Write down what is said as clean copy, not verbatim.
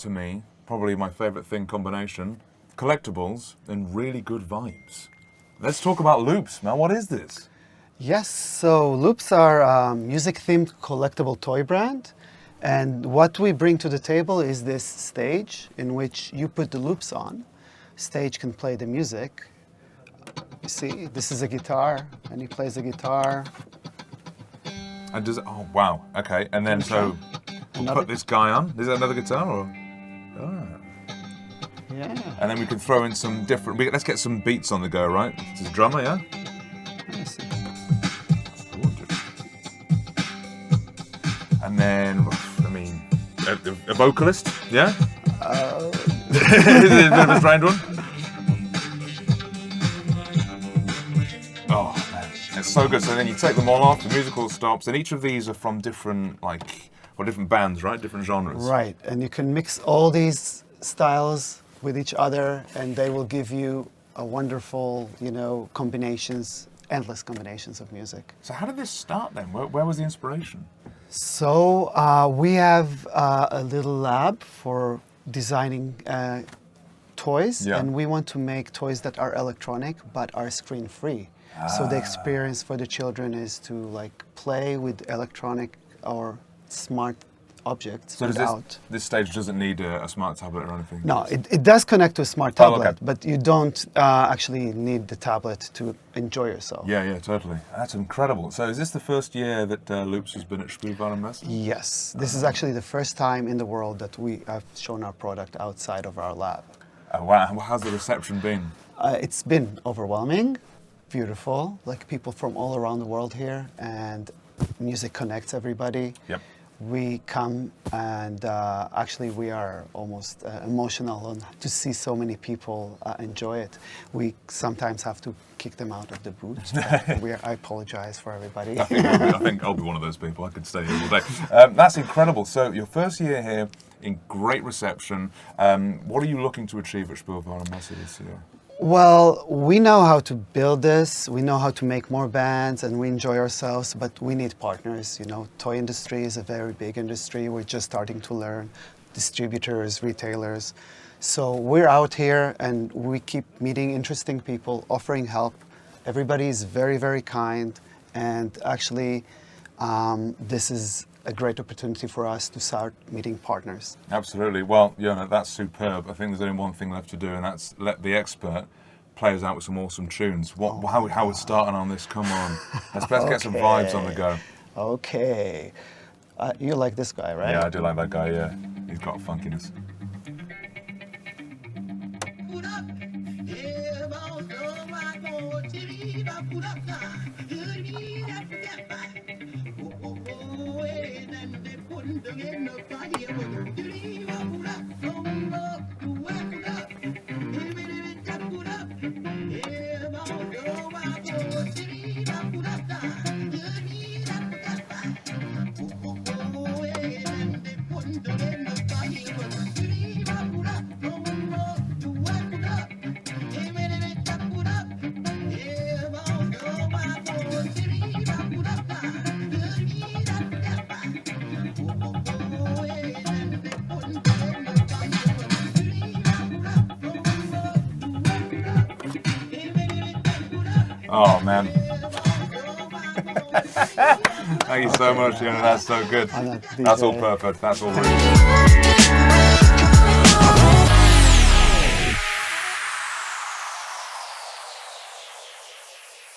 to me, probably my favorite thing combination, collectibles and really good vibes. Let's talk about Loops, man. What is this? Yes, so Loops are a music-themed collectible toy brand. And what we bring to the table is this stage in which you put the loops on. Stage can play the music. You see, this is a guitar, and he plays the guitar. And does it, oh wow, okay. And then so we'll put this guy on. Is that another guitar or? Ah. Yeah. And then we can throw in some different. Let's get some beats on the go, right? This is a drummer, yeah. And then, I mean, a vocalist, yeah. Is it a bit of a strange one? Oh man, it's so good. So then you take them all off, the musical stops, and each of these are from different, different bands, right? Different genres. Right, and you can mix all these styles with each other, and they will give you a wonderful, combinations, endless combinations of music. So how did this start then? Where was the inspiration? So we have a little lab for designing toys, and we want to make toys that are electronic but are screen-free. So the experience for the children is to play with electronic or smart objects. So this stage doesn't need a smart tablet or anything? No, it does connect to a smart tablet, but you don't actually need the tablet to enjoy yourself. Yeah, totally. That's incredible. So is this the first year that Loops has been at Spielwarenmesse? Yes, this is actually the first time in the world that we have shown our product outside of our lab. Oh, wow, how's the reception been? It's been overwhelming, beautiful, people from all around the world here, and music connects everybody. Yep. We come and actually we are almost emotional to see so many people enjoy it. We sometimes have to kick them out of the booth. I apologize for everybody. I think I'll be one of those people. I could stay here all day. That's incredible. So your first year here in great reception. What are you looking to achieve at Spielwarenmesse this year? Well, we know how to build this, we know how to make more bands, and we enjoy ourselves, but we need partners. Toy industry is a very big industry. We're just starting to learn. Distributors, retailers. So we're out here and we keep meeting interesting people, offering help. Everybody is very, very kind, and actually this is a great opportunity for us to start meeting partners. Absolutely. Well, Yona, that's superb. I think there's only one thing left to do, and that's let the expert play us out with some awesome tunes. How we're starting on this? Come on, let's get some vibes on the go. Okay. You like this guy, right? Yeah, I do like that guy. Yeah, he's got funkiness. Oh man. Thank you so much, Yona. That's so good. That's all perfect. That's all really good.